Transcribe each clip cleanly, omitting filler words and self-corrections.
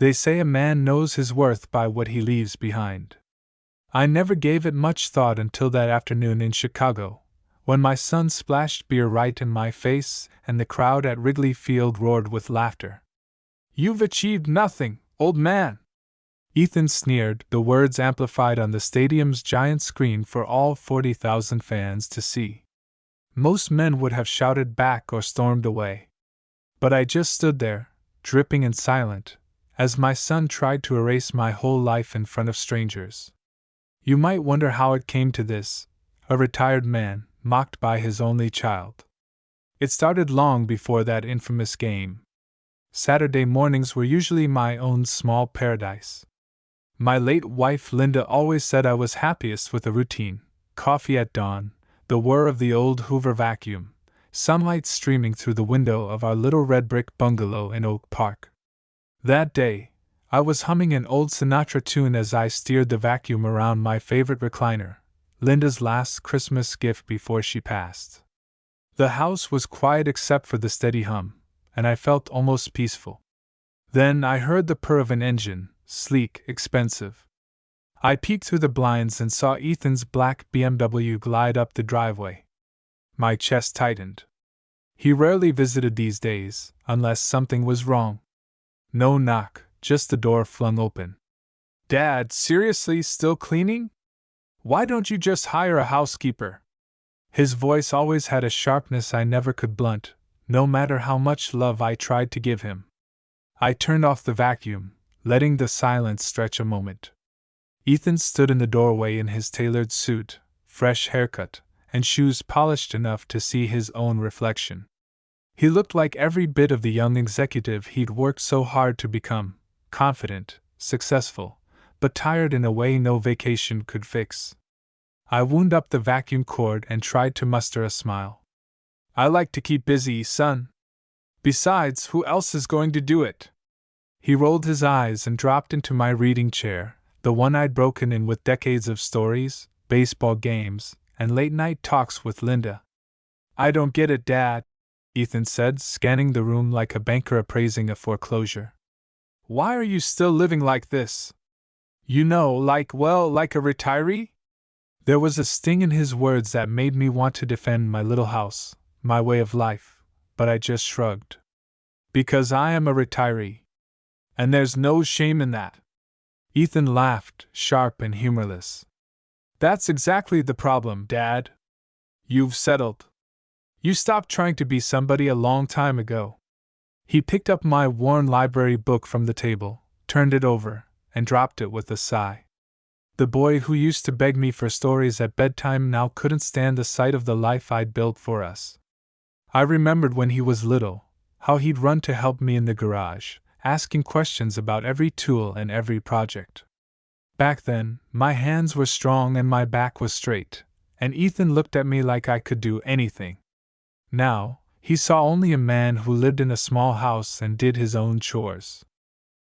They say a man knows his worth by what he leaves behind. I never gave it much thought until that afternoon in Chicago, when my son splashed beer right in my face and the crowd at Wrigley Field roared with laughter. "You've achieved nothing, old man!" Ethan sneered, the words amplified on the stadium's giant screen for all 40,000 fans to see. Most men would have shouted back or stormed away. But I just stood there, dripping and silent, as my son tried to erase my whole life in front of strangers. You might wonder how it came to this, a retired man, mocked by his only child. It started long before that infamous game. Saturday mornings were usually my own small paradise. My late wife Linda always said I was happiest with a routine: coffee at dawn, the whir of the old Hoover vacuum, sunlight streaming through the window of our little red brick bungalow in Oak Park. That day, I was humming an old Sinatra tune as I steered the vacuum around my favorite recliner, Linda's last Christmas gift before she passed. The house was quiet except for the steady hum, and I felt almost peaceful. Then I heard the purr of an engine, sleek, expensive. I peeked through the blinds and saw Ethan's black BMW glide up the driveway. My chest tightened. He rarely visited these days, unless something was wrong. No knock, just the door flung open. "Dad, seriously, still cleaning? Why don't you just hire a housekeeper?" His voice always had a sharpness I never could blunt, no matter how much love I tried to give him. I turned off the vacuum, letting the silence stretch a moment. Ethan stood in the doorway in his tailored suit, fresh haircut, and shoes polished enough to see his own reflection. He looked like every bit of the young executive he'd worked so hard to become: confident, successful, but tired in a way no vacation could fix. I wound up the vacuum cord and tried to muster a smile. "I like to keep busy, son. Besides, who else is going to do it?" He rolled his eyes and dropped into my reading chair, the one I'd broken in with decades of stories, baseball games, and late-night talks with Linda. "I don't get it, Dad," Ethan said, scanning the room like a banker appraising a foreclosure. "Why are you still living like this? You know, like a retiree?" There was a sting in his words that made me want to defend my little house, my way of life, but I just shrugged. "Because I am a retiree. And there's no shame in that." Ethan laughed, sharp and humorless. "That's exactly the problem, Dad. You've settled. You stopped trying to be somebody a long time ago." He picked up my worn library book from the table, turned it over, and dropped it with a sigh. The boy who used to beg me for stories at bedtime now couldn't stand the sight of the life I'd built for us. I remembered when he was little, how he'd run to help me in the garage, asking questions about every tool and every project. Back then, my hands were strong and my back was straight, and Ethan looked at me like I could do anything. Now, he saw only a man who lived in a small house and did his own chores.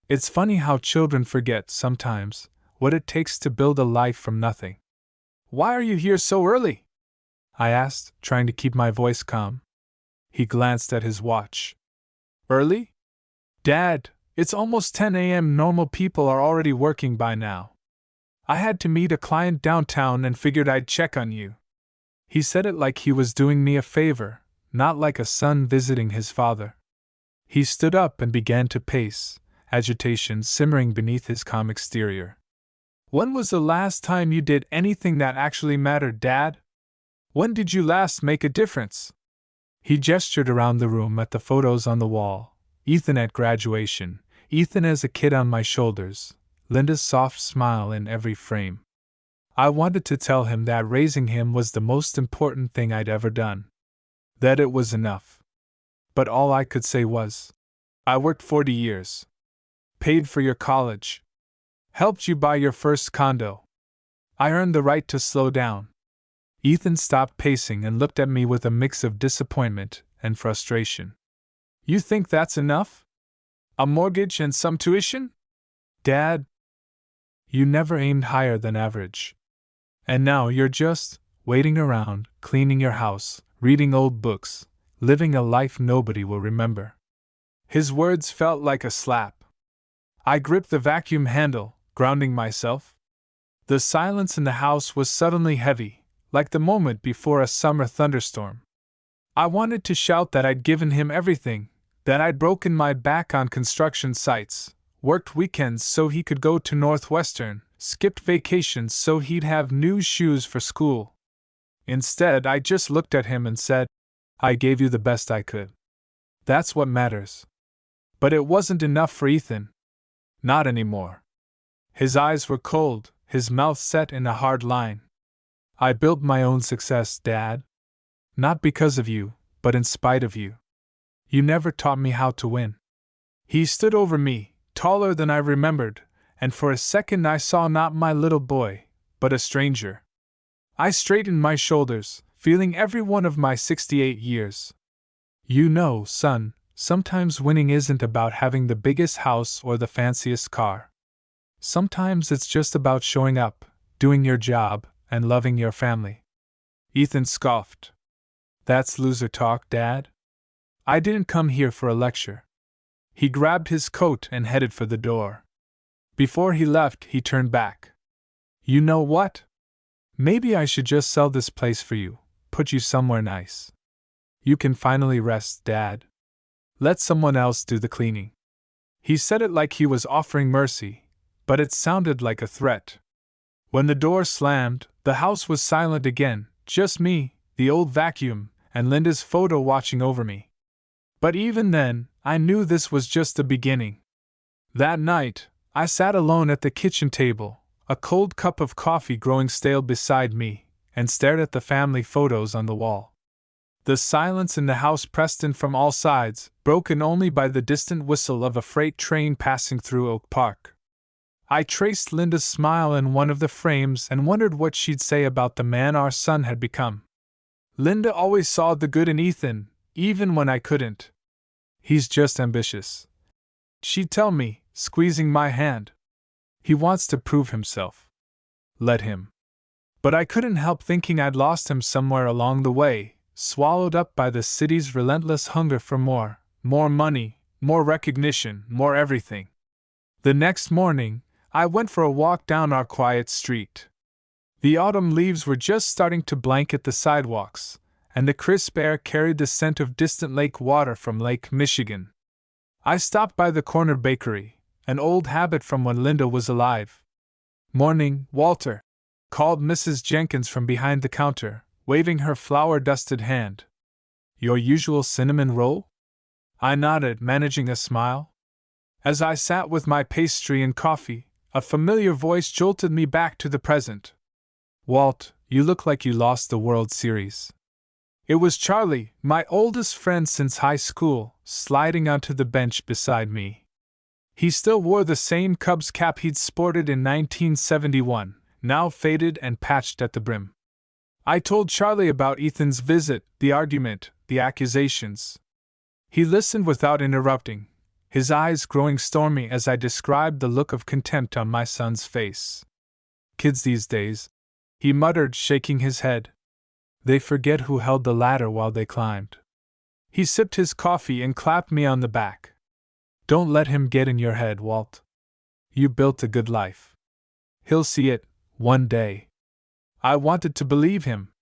It's funny how children forget, sometimes, what it takes to build a life from nothing. "Why are you here so early?" I asked, trying to keep my voice calm. He glanced at his watch. "Early? Dad, it's almost 10 a.m. Normal people are already working by now. I had to meet a client downtown and figured I'd check on you." He said it like he was doing me a favor, not like a son visiting his father. He stood up and began to pace, agitation simmering beneath his calm exterior. "When was the last time you did anything that actually mattered, Dad? When did you last make a difference?" He gestured around the room at the photos on the wall. Ethan at graduation, Ethan as a kid on my shoulders, Linda's soft smile in every frame. I wanted to tell him that raising him was the most important thing I'd ever done. That it was enough. But all I could say was, "I worked 40 years. Paid for your college. Helped you buy your first condo. I earned the right to slow down." Ethan stopped pacing and looked at me with a mix of disappointment and frustration. "You think that's enough? A mortgage and some tuition? Dad, you never aimed higher than average. And now you're just waiting around, cleaning your house, reading old books, living a life nobody will remember." His words felt like a slap. I gripped the vacuum handle, grounding myself. The silence in the house was suddenly heavy, like the moment before a summer thunderstorm. I wanted to shout that I'd given him everything, that I'd broken my back on construction sites, worked weekends so he could go to Northwestern, skipped vacations so he'd have new shoes for school. Instead, I just looked at him and said, "I gave you the best I could. That's what matters." But it wasn't enough for Ethan. Not anymore. His eyes were cold, his mouth set in a hard line. "I built my own success, Dad. Not because of you, but in spite of you. You never taught me how to win." He stood over me, taller than I remembered, and for a second I saw not my little boy, but a stranger. I straightened my shoulders, feeling every one of my 68 years. "You know, son, sometimes winning isn't about having the biggest house or the fanciest car. Sometimes it's just about showing up, doing your job, and loving your family." Ethan scoffed. "That's loser talk, Dad. I didn't come here for a lecture." He grabbed his coat and headed for the door. Before he left, he turned back. "You know what? Maybe I should just sell this place for you, put you somewhere nice. You can finally rest, Dad. Let someone else do the cleaning." He said it like he was offering mercy, but it sounded like a threat. When the door slammed, the house was silent again, just me, the old vacuum, and Linda's photo watching over me. But even then, I knew this was just the beginning. That night, I sat alone at the kitchen table, a cold cup of coffee growing stale beside me, and stared at the family photos on the wall. The silence in the house pressed in from all sides, broken only by the distant whistle of a freight train passing through Oak Park. I traced Linda's smile in one of the frames and wondered what she'd say about the man our son had become. Linda always saw the good in Ethan, even when I couldn't. "He's just ambitious," she'd tell me, squeezing my hand. "He wants to prove himself. Let him." But I couldn't help thinking I'd lost him somewhere along the way, swallowed up by the city's relentless hunger for more money, more recognition, more everything. The next morning, I went for a walk down our quiet street. The autumn leaves were just starting to blanket the sidewalks, and the crisp air carried the scent of distant lake water from Lake Michigan. I stopped by the corner bakery, an old habit from when Linda was alive. "Morning, Walter," called Mrs. Jenkins from behind the counter, waving her flour-dusted hand. "Your usual cinnamon roll?" I nodded, managing a smile. As I sat with my pastry and coffee, a familiar voice jolted me back to the present. "Walt, you look like you lost the World Series." It was Charlie, my oldest friend since high school, sliding onto the bench beside me. He still wore the same Cubs cap he'd sported in 1971, now faded and patched at the brim. I told Charlie about Ethan's visit, the argument, the accusations. He listened without interrupting, his eyes growing stormy as I described the look of contempt on my son's face. "Kids these days," he muttered, shaking his head. "They forget who held the ladder while they climbed." He sipped his coffee and clapped me on the back. "Don't let him get in your head, Walt. You built a good life. He'll see it, one day." I wanted to believe him.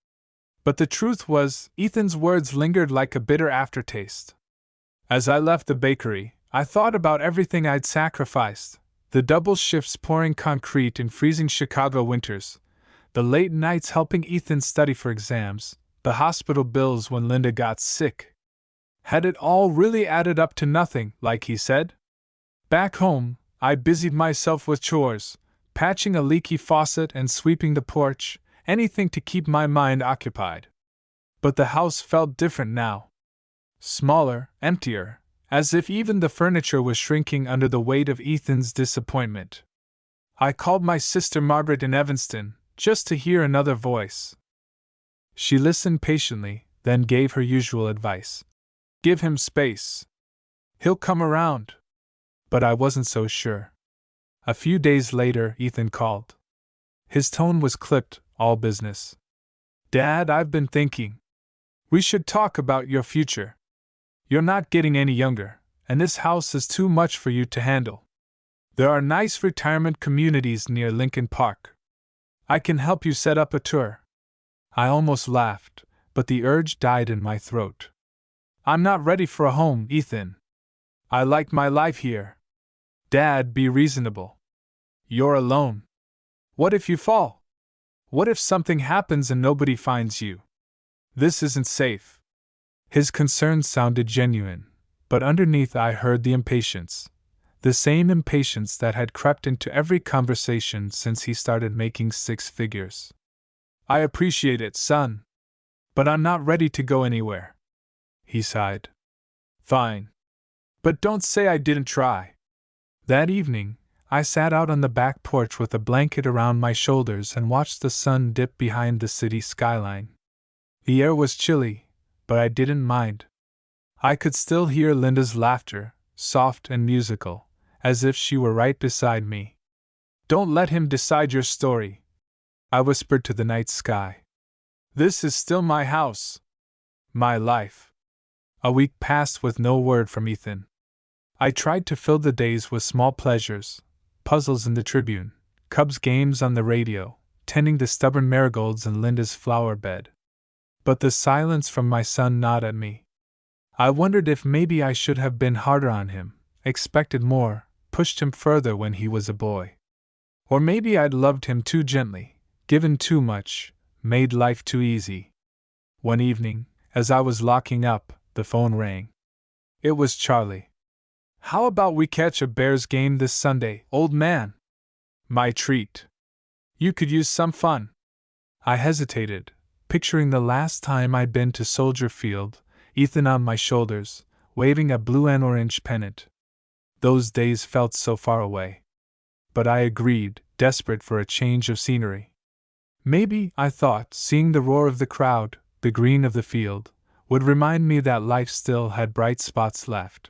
But the truth was, Ethan's words lingered like a bitter aftertaste. As I left the bakery, I thought about everything I'd sacrificed: the double shifts pouring concrete in freezing Chicago winters, the late nights helping Ethan study for exams, the hospital bills when Linda got sick. Had it all really added up to nothing, like he said? Back home, I busied myself with chores, patching a leaky faucet and sweeping the porch, anything to keep my mind occupied. But the house felt different now. Smaller, emptier, as if even the furniture was shrinking under the weight of Ethan's disappointment. I called my sister Margaret in Evanston, just to hear another voice. She listened patiently, then gave her usual advice. "Give him space. He'll come around." But I wasn't so sure. A few days later, Ethan called. His tone was clipped, all business. "Dad, I've been thinking. We should talk about your future. You're not getting any younger, and this house is too much for you to handle. There are nice retirement communities near Lincoln Park. I can help you set up a tour. I almost laughed, but the urge died in my throat. I'm not ready for a home, Ethan. I like my life here. Dad, be reasonable. You're alone. What if you fall? What if something happens and nobody finds you? This isn't safe. His concern sounded genuine, but underneath I heard the impatience. The same impatience that had crept into every conversation since he started making six figures. I appreciate it, son. But I'm not ready to go anywhere. He sighed. Fine. But don't say I didn't try. That evening, I sat out on the back porch with a blanket around my shoulders and watched the sun dip behind the city skyline. The air was chilly, but I didn't mind. I could still hear Linda's laughter, soft and musical, as if she were right beside me. Don't let him decide your story, I whispered to the night sky. This is still my house. My life. A week passed with no word from Ethan. I tried to fill the days with small pleasures, puzzles in the Tribune, Cubs games on the radio, tending the stubborn marigolds in Linda's flower bed. But the silence from my son gnawed at me. I wondered if maybe I should have been harder on him, expected more, pushed him further when he was a boy. Or maybe I'd loved him too gently, given too much, made life too easy. One evening, as I was locking up, the phone rang. It was Charlie. How about we catch a Bears game this Sunday, old man? My treat. You could use some fun. I hesitated, picturing the last time I'd been to Soldier Field, Ethan on my shoulders, waving a blue and orange pennant. Those days felt so far away. But I agreed, desperate for a change of scenery. Maybe, I thought, seeing the roar of the crowd, the green of the field, would remind me that life still had bright spots left.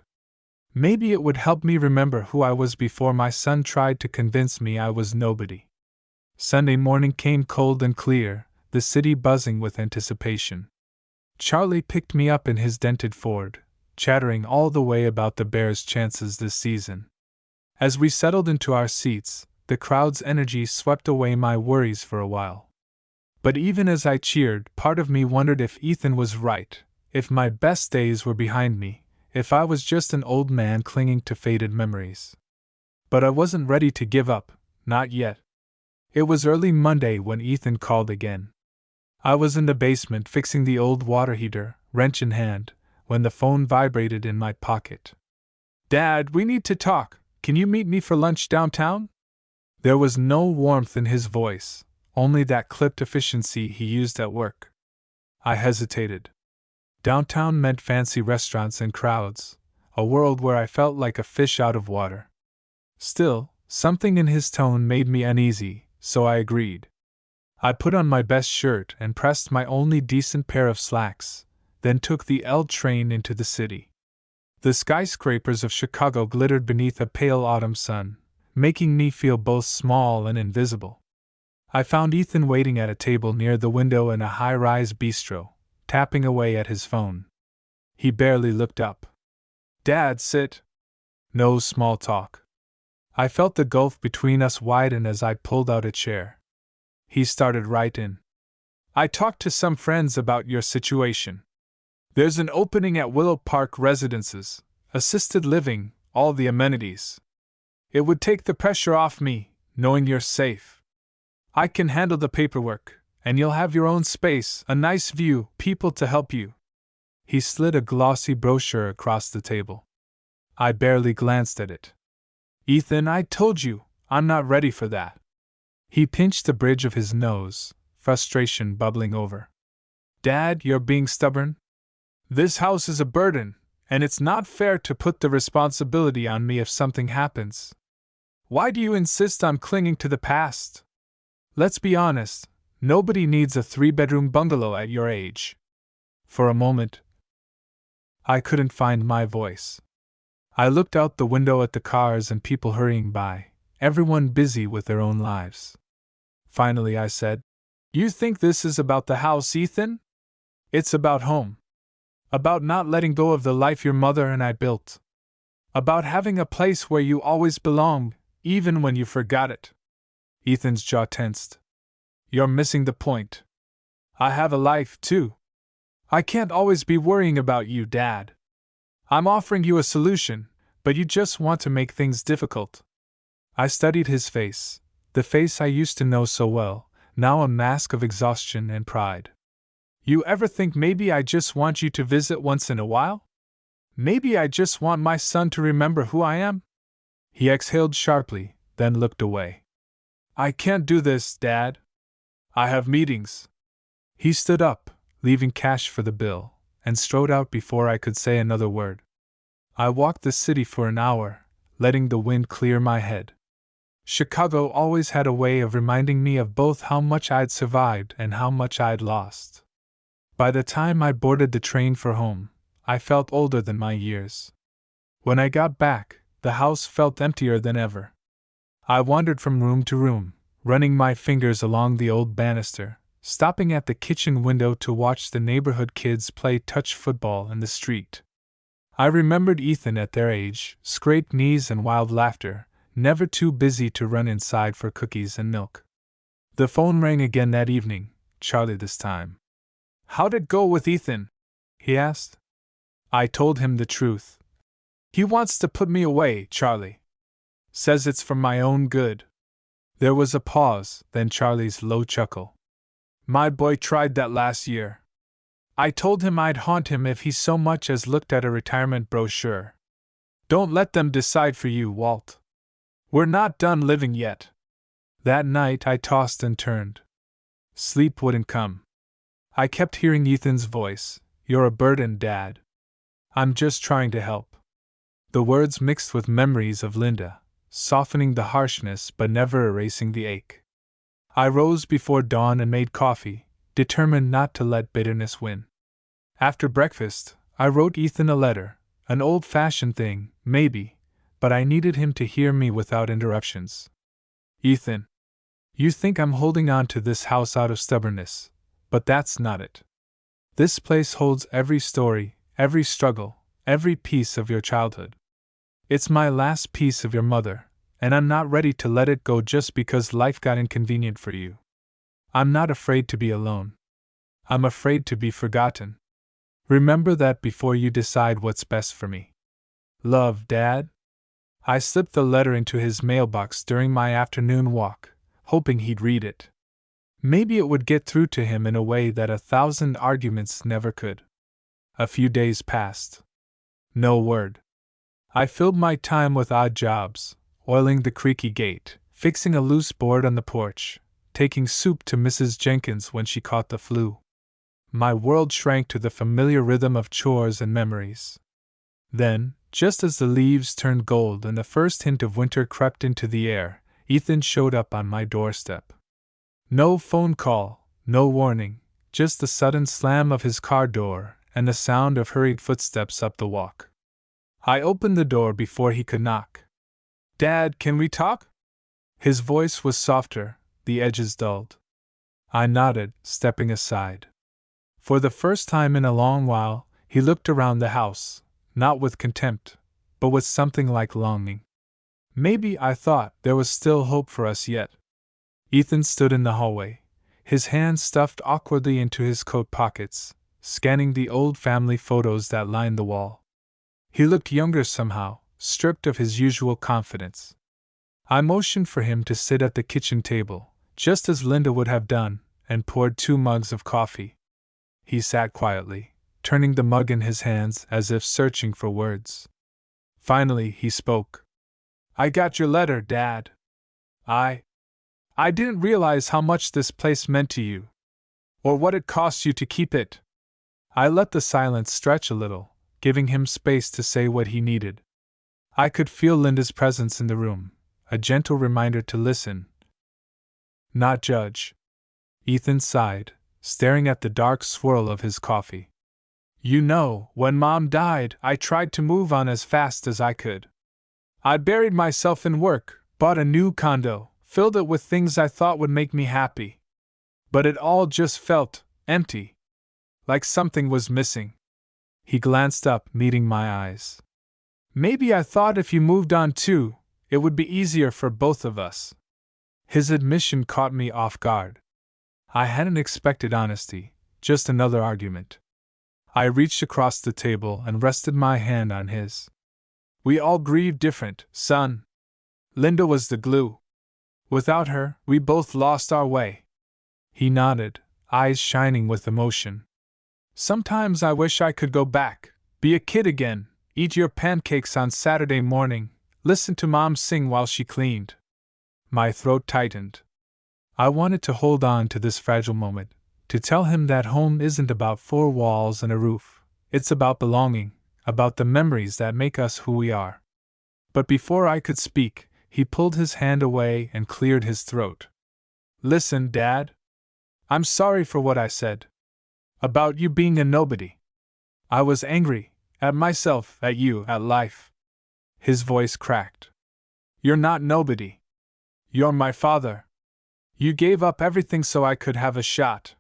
Maybe it would help me remember who I was before my son tried to convince me I was nobody. Sunday morning came cold and clear, the city buzzing with anticipation. Charlie picked me up in his dented Ford, chattering all the way about the Bears' chances this season. As we settled into our seats, the crowd's energy swept away my worries for a while. But even as I cheered, part of me wondered if Ethan was right, if my best days were behind me, if I was just an old man clinging to faded memories. But I wasn't ready to give up, not yet. It was early Monday when Ethan called again. I was in the basement fixing the old water heater, wrench in hand, when the phone vibrated in my pocket. Dad, we need to talk. Can you meet me for lunch downtown? There was no warmth in his voice, only that clipped efficiency he used at work. I hesitated. Downtown meant fancy restaurants and crowds, a world where I felt like a fish out of water. Still, something in his tone made me uneasy, so I agreed. I put on my best shirt and pressed my only decent pair of slacks, then took the L train into the city. The skyscrapers of Chicago glittered beneath a pale autumn sun, making me feel both small and invisible. I found Ethan waiting at a table near the window in a high-rise bistro, tapping away at his phone. He barely looked up. Dad, sit. No small talk. I felt the gulf between us widen as I pulled out a chair. He started right in. I talked to some friends about your situation. There's an opening at Willow Park Residences, assisted living, all the amenities. It would take the pressure off me, knowing you're safe. I can handle the paperwork, and you'll have your own space, a nice view, people to help you. He slid a glossy brochure across the table. I barely glanced at it. Ethan, I told you, I'm not ready for that. He pinched the bridge of his nose, frustration bubbling over. Dad, you're being stubborn? This house is a burden, and it's not fair to put the responsibility on me if something happens. Why do you insist on clinging to the past? Let's be honest, nobody needs a 3-bedroom bungalow at your age. For a moment, I couldn't find my voice. I looked out the window at the cars and people hurrying by, everyone busy with their own lives. Finally I said, You think this is about the house, Ethan? It's about home. About not letting go of the life your mother and I built. About having a place where you always belong, even when you forgot it. Ethan's jaw tensed. You're missing the point. I have a life, too. I can't always be worrying about you, Dad. I'm offering you a solution, but you just want to make things difficult. I studied his face, the face I used to know so well, now a mask of exhaustion and pride. You ever think maybe I just want you to visit once in a while? Maybe I just want my son to remember who I am? He exhaled sharply, then looked away. I can't do this, Dad. I have meetings. He stood up, leaving cash for the bill, and strode out before I could say another word. I walked the city for an hour, letting the wind clear my head. Chicago always had a way of reminding me of both how much I'd survived and how much I'd lost. By the time I boarded the train for home, I felt older than my years. When I got back, the house felt emptier than ever. I wandered from room to room, running my fingers along the old banister, stopping at the kitchen window to watch the neighborhood kids play touch football in the street. I remembered Ethan at their age, scraped knees and wild laughter, never too busy to run inside for cookies and milk. The phone rang again that evening, Charlie this time. How'd it go with Ethan? He asked. I told him the truth. He wants to put me away, Charlie. Says it's for my own good. There was a pause, then Charlie's low chuckle. My boy tried that last year. I told him I'd haunt him if he so much as looked at a retirement brochure. Don't let them decide for you, Walt. We're not done living yet. That night I tossed and turned. Sleep wouldn't come. I kept hearing Ethan's voice. You're a burden, Dad. I'm just trying to help. The words mixed with memories of Linda, softening the harshness but never erasing the ache. I rose before dawn and made coffee, determined not to let bitterness win. After breakfast, I wrote Ethan a letter, an old-fashioned thing, maybe, but I needed him to hear me without interruptions. Ethan, you think I'm holding on to this house out of stubbornness, but that's not it. This place holds every story, every struggle, every piece of your childhood. It's my last piece of your mother, and I'm not ready to let it go just because life got inconvenient for you. I'm not afraid to be alone. I'm afraid to be forgotten. Remember that before you decide what's best for me. Love, Dad. I slipped the letter into his mailbox during my afternoon walk, hoping he'd read it. Maybe it would get through to him in a way that 1,000 arguments never could. A few days passed. No word. I filled my time with odd jobs, oiling the creaky gate, fixing a loose board on the porch, taking soup to Mrs. Jenkins when she caught the flu. My world shrank to the familiar rhythm of chores and memories. Then, just as the leaves turned gold and the first hint of winter crept into the air, Ethan showed up on my doorstep. No phone call, no warning, just the sudden slam of his car door and the sound of hurried footsteps up the walk. I opened the door before he could knock. Dad, can we talk? His voice was softer, the edges dulled. I nodded, stepping aside. For the first time in a long while, he looked around the house, not with contempt, but with something like longing. Maybe, I thought, there was still hope for us yet. Ethan stood in the hallway, his hands stuffed awkwardly into his coat pockets, scanning the old family photos that lined the wall. He looked younger somehow, stripped of his usual confidence. I motioned for him to sit at the kitchen table, just as Linda would have done, and poured 2 mugs of coffee. He sat quietly, turning the mug in his hands as if searching for words. Finally, he spoke. I got your letter, Dad. I didn't realize how much this place meant to you, or what it cost you to keep it. I let the silence stretch a little, giving him space to say what he needed. I could feel Linda's presence in the room, a gentle reminder to listen, not judge. Ethan sighed, staring at the dark swirl of his coffee. You know, when Mom died, I tried to move on as fast as I could. I buried myself in work, bought a new condo, filled it with things I thought would make me happy. But it all just felt empty. Like something was missing. He glanced up, meeting my eyes. Maybe I thought if you moved on too, It would be easier for both of us. His admission caught me off guard. I hadn't expected honesty, just another argument. I reached across the table and rested my hand on his. We all grieve different, son. Linda was the glue. Without her, we both lost our way. He nodded, eyes shining with emotion. Sometimes I wish I could go back, be a kid again, eat your pancakes on Saturday morning, listen to Mom sing while she cleaned. My throat tightened. I wanted to hold on to this fragile moment, to tell him that home isn't about four walls and a roof, it's about belonging, about the memories that make us who we are. But before I could speak, he pulled his hand away and cleared his throat. Listen, Dad. I'm sorry for what I said. About you being a nobody. I was angry, at myself, at you, at life. His voice cracked. You're not nobody. You're my father. You gave up everything so I could have a shot.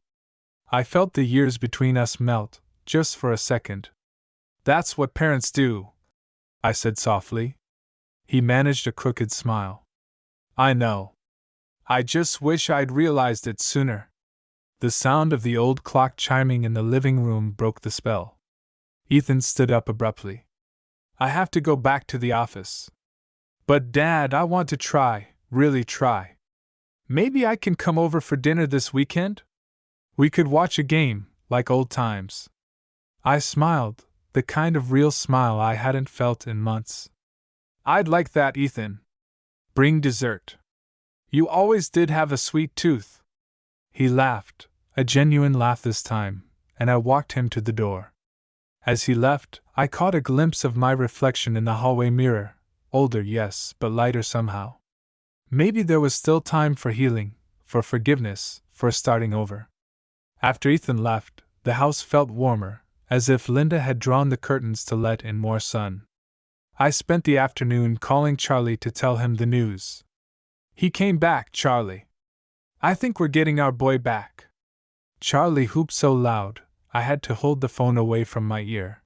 I felt the years between us melt, just for a second. That's what parents do, I said softly. He managed a crooked smile. I know. I just wish I'd realized it sooner. The sound of the old clock chiming in the living room broke the spell. Ethan stood up abruptly. I have to go back to the office. But Dad, I want to try, really try. Maybe I can come over for dinner this weekend? We could watch a game, like old times. I smiled, the kind of real smile I hadn't felt in months. I'd like that, Ethan. Bring dessert. You always did have a sweet tooth. He laughed, a genuine laugh this time, and I walked him to the door. As he left, I caught a glimpse of my reflection in the hallway mirror, older, yes, but lighter somehow. Maybe there was still time for healing, for forgiveness, for starting over. After Ethan left, the house felt warmer, as if Linda had drawn the curtains to let in more sun. I spent the afternoon calling Charlie to tell him the news. He came back, Charlie. I think we're getting our boy back. Charlie whooped so loud, I had to hold the phone away from my ear.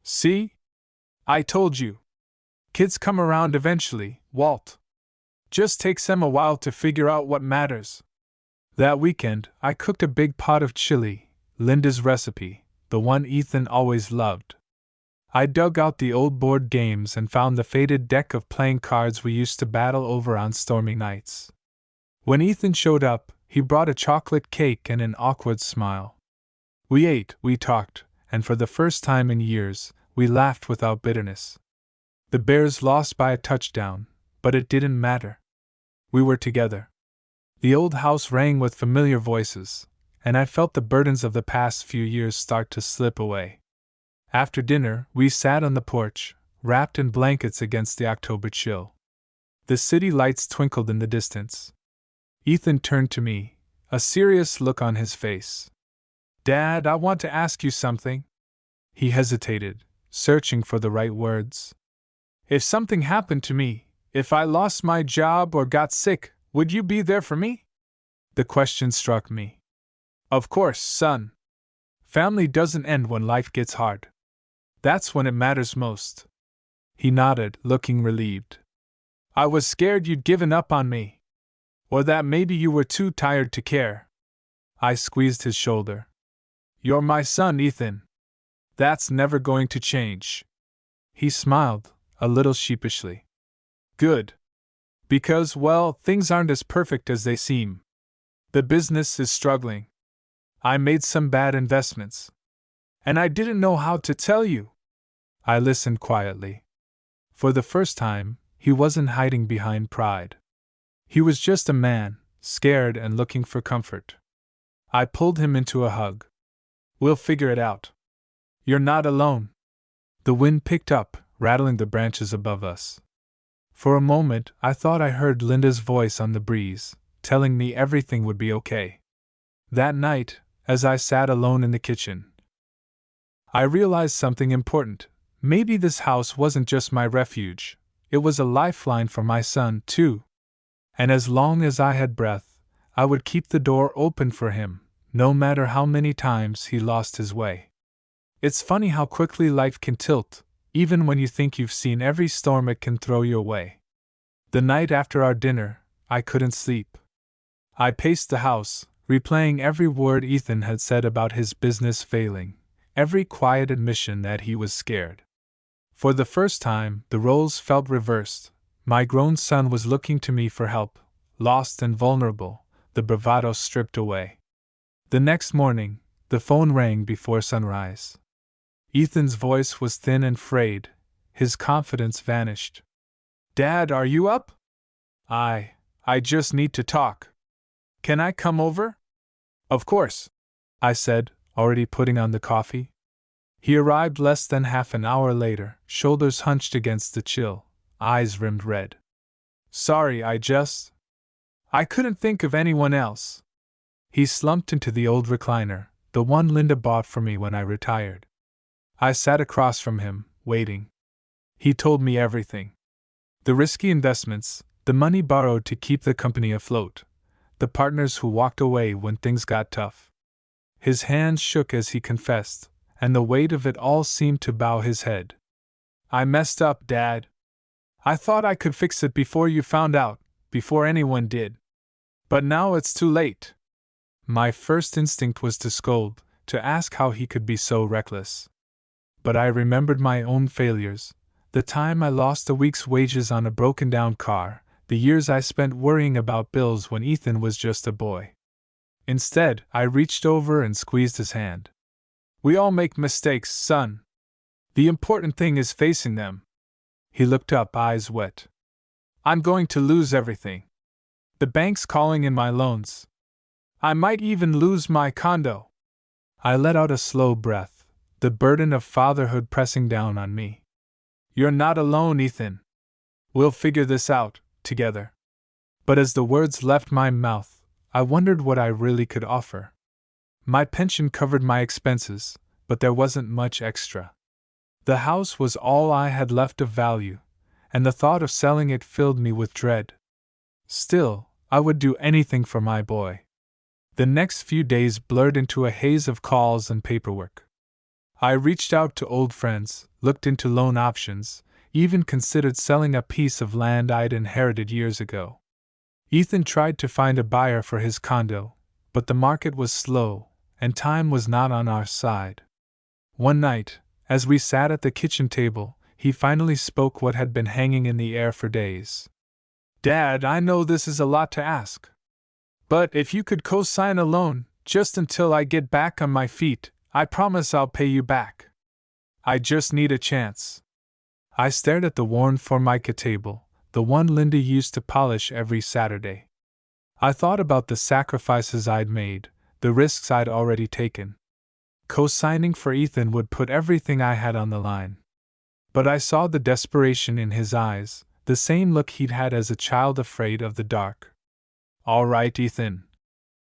See? I told you. Kids come around eventually, Walt. Just takes them a while to figure out what matters. That weekend, I cooked a big pot of chili, Linda's recipe, the one Ethan always loved. I dug out the old board games and found the faded deck of playing cards we used to battle over on stormy nights. When Ethan showed up, he brought a chocolate cake and an awkward smile. We ate, we talked, and for the first time in years, we laughed without bitterness. The Bears lost by a touchdown, but it didn't matter. We were together. The old house rang with familiar voices, and I felt the burdens of the past few years start to slip away. After dinner, we sat on the porch, wrapped in blankets against the October chill. The city lights twinkled in the distance. Ethan turned to me, a serious look on his face. Dad, I want to ask you something. He hesitated, searching for the right words. If something happened to me, if I lost my job or got sick, would you be there for me? The question struck me. Of course, son. Family doesn't end when life gets hard. That's when it matters most. He nodded, looking relieved. I was scared you'd given up on me. Or that maybe you were too tired to care. I squeezed his shoulder. You're my son, Ethan. That's never going to change. He smiled, a little sheepishly. Good. Because, well, things aren't as perfect as they seem. The business is struggling. I made some bad investments. And I didn't know how to tell you. I listened quietly. For the first time, he wasn't hiding behind pride. He was just a man, scared and looking for comfort. I pulled him into a hug. We'll figure it out. You're not alone. The wind picked up, rattling the branches above us. For a moment, I thought I heard Linda's voice on the breeze, telling me everything would be okay. That night, as I sat alone in the kitchen, I realized something important. Maybe this house wasn't just my refuge, it was a lifeline for my son, too. And as long as I had breath, I would keep the door open for him, no matter how many times he lost his way. It's funny how quickly life can tilt, even when you think you've seen every storm it can throw your way. The night after our dinner, I couldn't sleep. I paced the house, replaying every word Ethan had said about his business failing, every quiet admission that he was scared. For the first time, the roles felt reversed. My grown son was looking to me for help, lost and vulnerable, the bravado stripped away. The next morning, the phone rang before sunrise. Ethan's voice was thin and frayed, his confidence vanished. "Dad, are you up?" I just need to talk. Can I come over?" "Of course," I said, already putting on the coffee. He arrived less than half an hour later, shoulders hunched against the chill, eyes rimmed red. "Sorry, I couldn't think of anyone else." He slumped into the old recliner, the one Linda bought for me when I retired. I sat across from him, waiting. He told me everything. The risky investments, the money borrowed to keep the company afloat, the partners who walked away when things got tough. His hands shook as he confessed, and the weight of it all seemed to bow his head. "I messed up, Dad. I thought I could fix it before you found out, before anyone did. But now it's too late." My first instinct was to scold, to ask how he could be so reckless. But I remembered my own failures, the time I lost a week's wages on a broken-down car, the years I spent worrying about bills when Ethan was just a boy. Instead, I reached over and squeezed his hand. "We all make mistakes, son. The important thing is facing them." He looked up, eyes wet. "I'm going to lose everything. The bank's calling in my loans. I might even lose my condo." I let out a slow breath, the burden of fatherhood pressing down on me. "You're not alone, Ethan. We'll figure this out, together." But as the words left my mouth, I wondered what I really could offer. My pension covered my expenses, but there wasn't much extra. The house was all I had left of value, and the thought of selling it filled me with dread. Still, I would do anything for my boy. The next few days blurred into a haze of calls and paperwork. I reached out to old friends, looked into loan options, even considered selling a piece of land I'd inherited years ago. Ethan tried to find a buyer for his condo, but the market was slow, and time was not on our side. One night, as we sat at the kitchen table, he finally spoke what had been hanging in the air for days. "Dad, I know this is a lot to ask. But if you could co-sign a loan, just until I get back on my feet, I promise I'll pay you back. I just need a chance." I stared at the worn Formica table, the one Linda used to polish every Saturday. I thought about the sacrifices I'd made, the risks I'd already taken. Co-signing for Ethan would put everything I had on the line. But I saw the desperation in his eyes, the same look he'd had as a child afraid of the dark. "All right, Ethan,"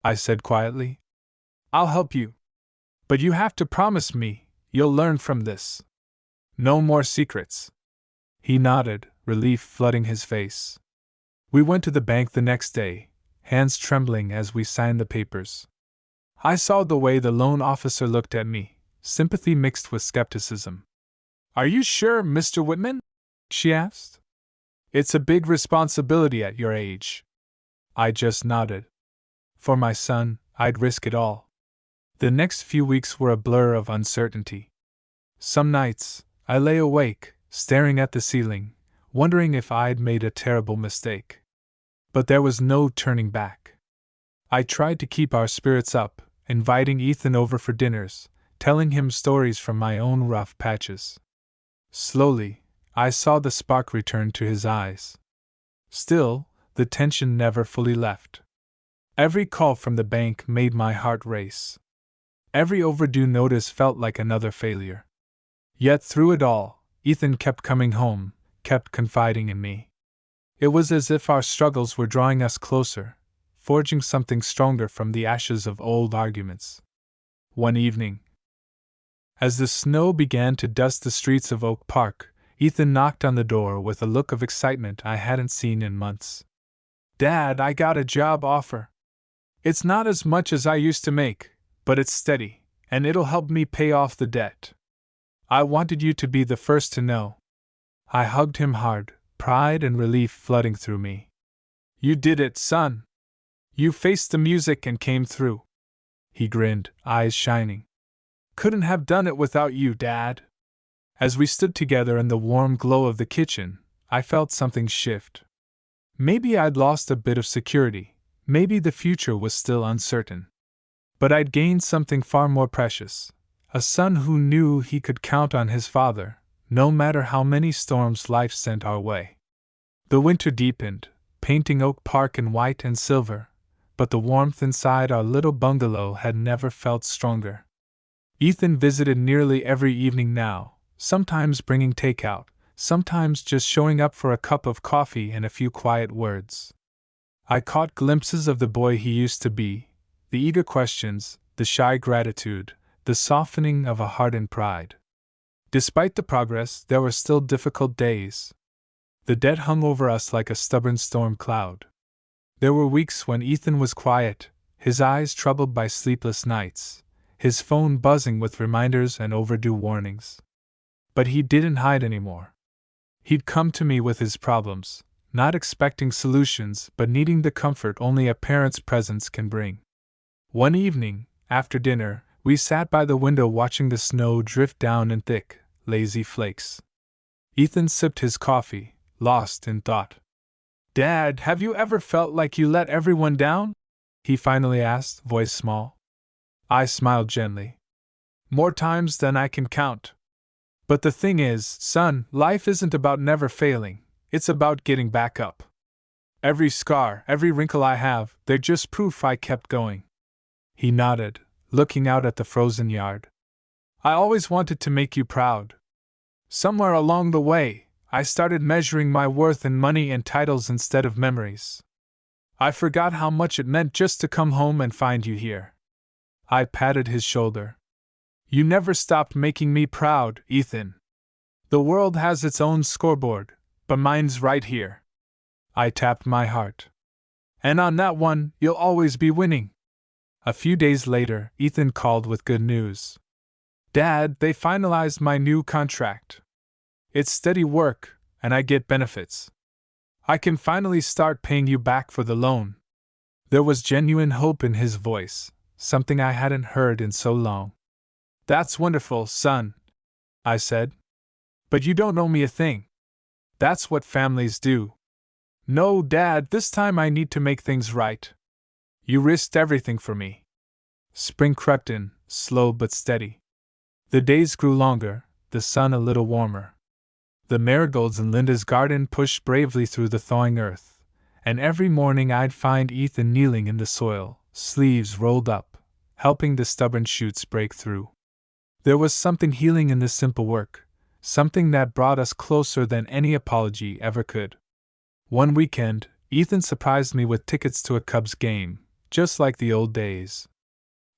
I said quietly. "I'll help you. But you have to promise me you'll learn from this. No more secrets." He nodded, relief flooding his face. We went to the bank the next day, hands trembling as we signed the papers. I saw the way the loan officer looked at me, sympathy mixed with skepticism. "Are you sure, Mr. Whitman?" she asked. "It's a big responsibility at your age." I just nodded. For my son, I'd risk it all. The next few weeks were a blur of uncertainty. Some nights, I lay awake, staring at the ceiling, wondering if I'd made a terrible mistake. But there was no turning back. I tried to keep our spirits up, inviting Ethan over for dinners, telling him stories from my own rough patches. Slowly, I saw the spark return to his eyes. Still, the tension never fully left. Every call from the bank made my heart race. Every overdue notice felt like another failure. Yet through it all, Ethan kept coming home, kept confiding in me. It was as if our struggles were drawing us closer, forging something stronger from the ashes of old arguments. One evening, as the snow began to dust the streets of Oak Park, Ethan knocked on the door with a look of excitement I hadn't seen in months. "Dad, I got a job offer. It's not as much as I used to make, but it's steady, and it'll help me pay off the debt. I wanted you to be the first to know." I hugged him hard, pride and relief flooding through me. You did it, son. You faced the music and came through. He grinned, eyes shining. Couldn't have done it without you, Dad. As we stood together in the warm glow of the kitchen, I felt something shift. Maybe I'd lost a bit of security, maybe the future was still uncertain. But I'd gained something far more precious, a son who knew he could count on his father, no matter how many storms life sent our way. The winter deepened, painting Oak Park in white and silver, but the warmth inside our little bungalow had never felt stronger. Ethan visited nearly every evening now, sometimes bringing takeout, sometimes just showing up for a cup of coffee and a few quiet words. I caught glimpses of the boy he used to be, the eager questions, the shy gratitude, the softening of a hardened pride. Despite the progress, there were still difficult days. The debt hung over us like a stubborn storm cloud. There were weeks when Ethan was quiet, his eyes troubled by sleepless nights, his phone buzzing with reminders and overdue warnings. But he didn't hide anymore. He'd come to me with his problems, not expecting solutions but needing the comfort only a parent's presence can bring. One evening, after dinner, we sat by the window watching the snow drift down in thick, lazy flakes. Ethan sipped his coffee, lost in thought. "Dad, have you ever felt like you let everyone down?" he finally asked, voice small. I smiled gently. "More times than I can count. But the thing is, son, life isn't about never failing, it's about getting back up. Every scar, every wrinkle I have, they're just proof I kept going." He nodded, looking out at the frozen yard. "I always wanted to make you proud. Somewhere along the way, I started measuring my worth in money and titles instead of memories. I forgot how much it meant just to come home and find you here." I patted his shoulder. "You never stopped making me proud, Ethan. The world has its own scoreboard, but mine's right here." I tapped my heart. "And on that one, you'll always be winning." A few days later, Ethan called with good news. "Dad, they finalized my new contract. It's steady work, and I get benefits. I can finally start paying you back for the loan." There was genuine hope in his voice, something I hadn't heard in so long. "That's wonderful, son," I said. "But you don't owe me a thing. That's what families do." "No, Dad, this time I need to make things right. You risked everything for me." Spring crept in, slow but steady. The days grew longer, the sun a little warmer. The marigolds in Linda's garden pushed bravely through the thawing earth, and every morning I'd find Ethan kneeling in the soil, sleeves rolled up, helping the stubborn shoots break through. There was something healing in this simple work, something that brought us closer than any apology ever could. One weekend, Ethan surprised me with tickets to a Cubs game, just like the old days.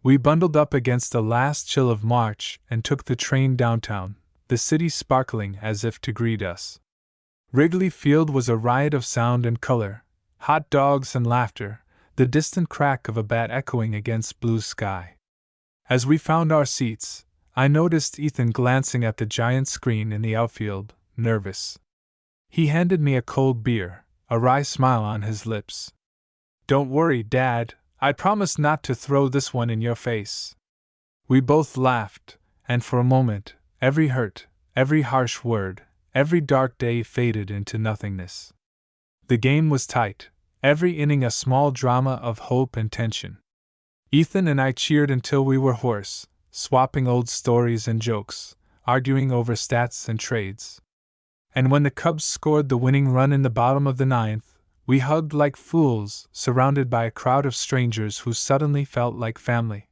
We bundled up against the last chill of March and took the train downtown, the city sparkling as if to greet us. Wrigley Field was a riot of sound and color, hot dogs and laughter, the distant crack of a bat echoing against blue sky. As we found our seats, I noticed Ethan glancing at the giant screen in the outfield, nervous. He handed me a cold beer, a wry smile on his lips. "Don't worry, Dad, I promise not to throw this one in your face." We both laughed, and for a moment, every hurt, every harsh word, every dark day faded into nothingness. The game was tight, every inning a small drama of hope and tension. Ethan and I cheered until we were hoarse, swapping old stories and jokes, arguing over stats and trades. And when the Cubs scored the winning run in the bottom of the ninth, we hugged like fools, surrounded by a crowd of strangers who suddenly felt like family.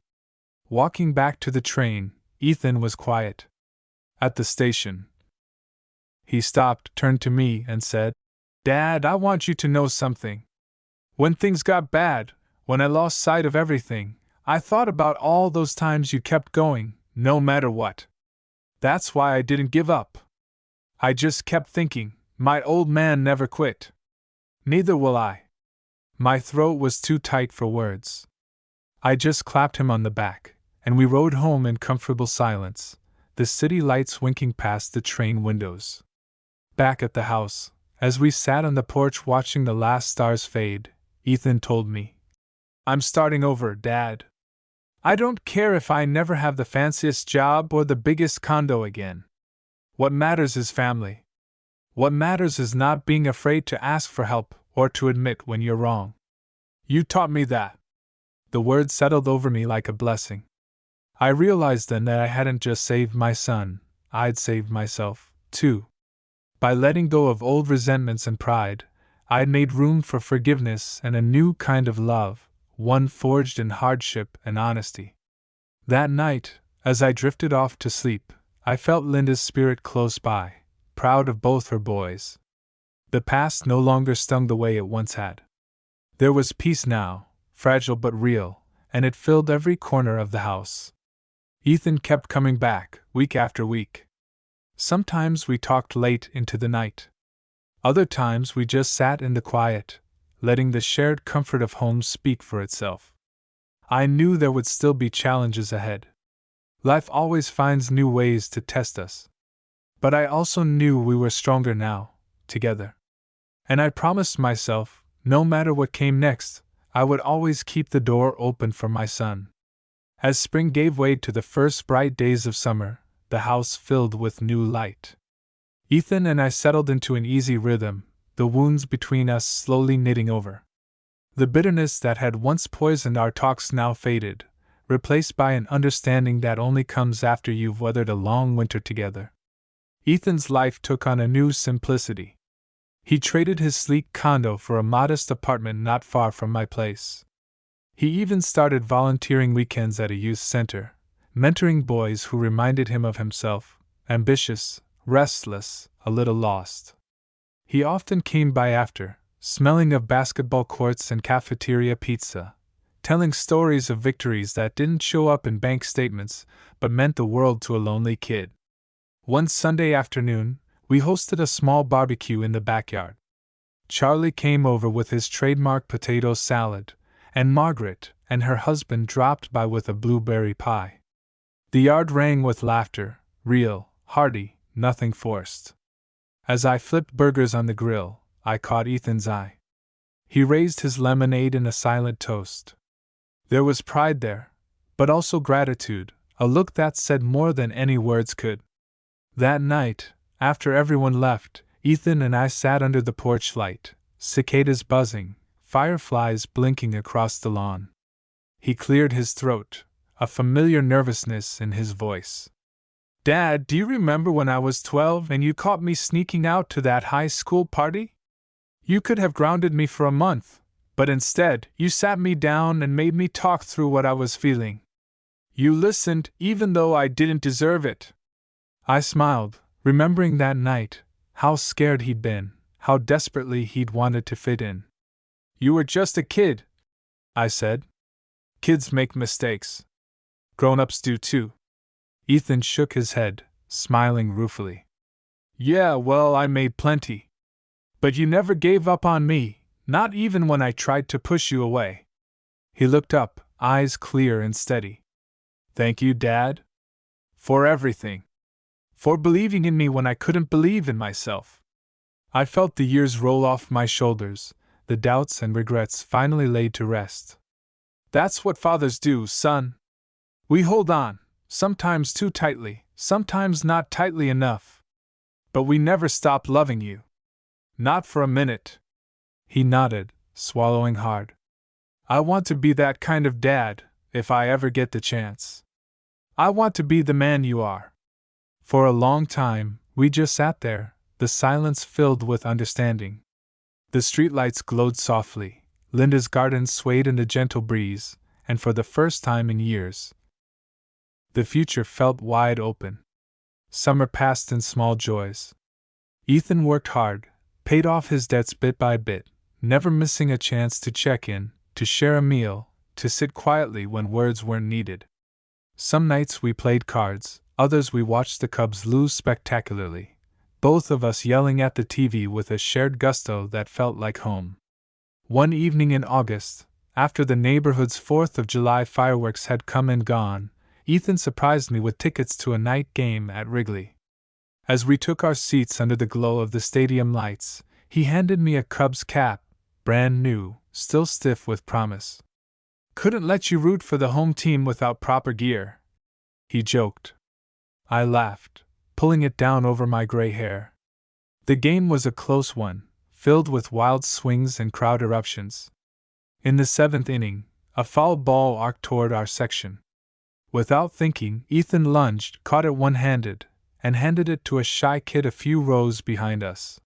Walking back to the train, Ethan was quiet. At the station, he stopped, turned to me, and said, "Dad, I want you to know something. When things got bad, when I lost sight of everything, I thought about all those times you kept going, no matter what. That's why I didn't give up. I just kept thinking, my old man never quit. Neither will I." My throat was too tight for words. I just clapped him on the back, and we rode home in comfortable silence, the city lights winking past the train windows. Back at the house, As we sat on the porch watching the last stars fade, Ethan told me, "I'm starting over, Dad. I don't care if I never have the fanciest job or the biggest condo again. What matters is family. What matters is not being afraid to ask for help or to admit when you're wrong. You taught me that." The words settled over me like a blessing. I realized then that I hadn't just saved my son, I'd saved myself, too. By letting go of old resentments and pride, I had made room for forgiveness and a new kind of love, one forged in hardship and honesty. That night, as I drifted off to sleep, I felt Linda's spirit close by, proud of both her boys. The past no longer stung the way it once had. There was peace now, fragile but real, and it filled every corner of the house. Ethan kept coming back, week after week. Sometimes we talked late into the night. Other times we just sat in the quiet, letting the shared comfort of home speak for itself. I knew there would still be challenges ahead. Life always finds new ways to test us. But I also knew we were stronger now, together. And I promised myself, no matter what came next, I would always keep the door open for my son. As spring gave way to the first bright days of summer, the house filled with new light. Ethan and I settled into an easy rhythm, the wounds between us slowly knitting over. The bitterness that had once poisoned our talks now faded, replaced by an understanding that only comes after you've weathered a long winter together. Ethan's life took on a new simplicity. He traded his sleek condo for a modest apartment not far from my place. He even started volunteering weekends at a youth center, mentoring boys who reminded him of himself, ambitious, restless, a little lost. He often came by after, smelling of basketball courts and cafeteria pizza, telling stories of victories that didn't show up in bank statements but meant the world to a lonely kid. One Sunday afternoon, we hosted a small barbecue in the backyard. Charlie came over with his trademark potato salad, and Margaret and her husband dropped by with a blueberry pie. The yard rang with laughter, real, hearty, nothing forced. As I flipped burgers on the grill, I caught Ethan's eye. He raised his lemonade in a silent toast. There was pride there, but also gratitude, a look that said more than any words could. That night, after everyone left, Ethan and I sat under the porch light, cicadas buzzing, fireflies blinking across the lawn. He cleared his throat, a familiar nervousness in his voice. "Dad, do you remember when I was 12 and you caught me sneaking out to that high school party? You could have grounded me for a month, but instead, you sat me down and made me talk through what I was feeling. You listened, even though I didn't deserve it." I smiled, remembering that night, how scared he'd been, how desperately he'd wanted to fit in. "You were just a kid," I said. "Kids make mistakes. Grown-ups do too." Ethan shook his head, smiling ruefully. "Yeah, well, I made plenty. But you never gave up on me, not even when I tried to push you away." He looked up, eyes clear and steady. "Thank you, Dad. For everything. For believing in me when I couldn't believe in myself." I felt the years roll off my shoulders, the doubts and regrets finally laid to rest. "That's what fathers do, son. We hold on, sometimes too tightly, sometimes not tightly enough. But we never stop loving you. Not for a minute." He nodded, swallowing hard. "I want to be that kind of dad, if I ever get the chance. I want to be the man you are." For a long time, we just sat there, the silence filled with understanding. The streetlights glowed softly, Linda's garden swayed in the gentle breeze, and for the first time in years, the future felt wide open. Summer passed in small joys. Ethan worked hard, paid off his debts bit by bit, never missing a chance to check in, to share a meal, to sit quietly when words weren't needed. Some nights we played cards, others we watched the Cubs lose spectacularly, both of us yelling at the TV with a shared gusto that felt like home. One evening in August, after the neighborhood's 4th of July fireworks had come and gone, Ethan surprised me with tickets to a night game at Wrigley. As we took our seats under the glow of the stadium lights, He handed me a Cubs cap, brand new, still stiff with promise. Couldn't let you root for the home team without proper gear, he joked. I laughed, pulling it down over my gray hair. The game was a close one, filled with wild swings and crowd eruptions. In the seventh inning, a foul ball arced toward our section. Without thinking, Ethan lunged, caught it one-handed, and handed it to a shy kid a few rows behind us.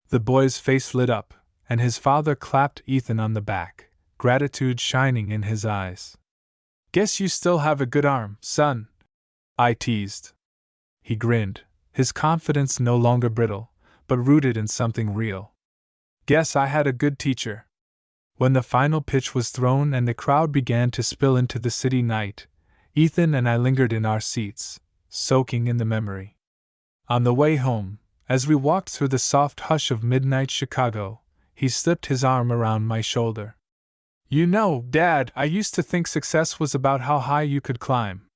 The boy's face lit up, and his father clapped Ethan on the back, gratitude shining in his eyes. "Guess you still have a good arm, son," I teased. He grinned, his confidence no longer brittle, but rooted in something real. "Guess I had a good teacher." When the final pitch was thrown and the crowd began to spill into the city night, Ethan and I lingered in our seats, soaking in the memory. On the way home, as we walked through the soft hush of midnight Chicago, he slipped his arm around my shoulder. "You know, Dad, I used to think success was about how high you could climb.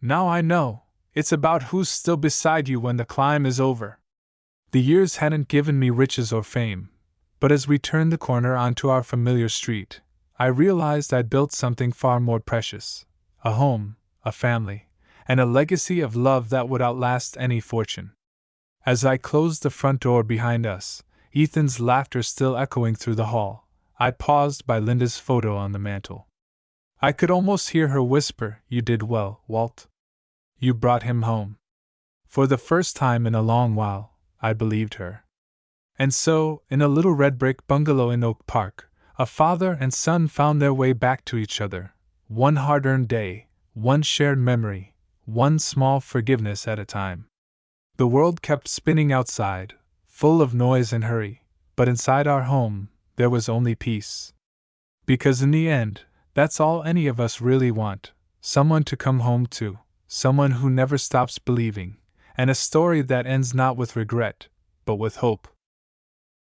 Now I know, it's about who's still beside you when the climb is over." The years hadn't given me riches or fame, but as we turned the corner onto our familiar street, I realized I'd built something far more precious: a home, a family, and a legacy of love that would outlast any fortune. As I closed the front door behind us, Ethan's laughter still echoing through the hall, I paused by Linda's photo on the mantel. I could almost hear her whisper, "You did well, Walt. You brought him home." For the first time in a long while, I believed her. And so, in a little red brick bungalow in Oak Park, a father and son found their way back to each other, one hard-earned day, one shared memory, one small forgiveness at a time. The world kept spinning outside, full of noise and hurry, but inside our home, there was only peace. Because in the end, that's all any of us really want: someone to come home to, someone who never stops believing, and a story that ends not with regret, but with hope.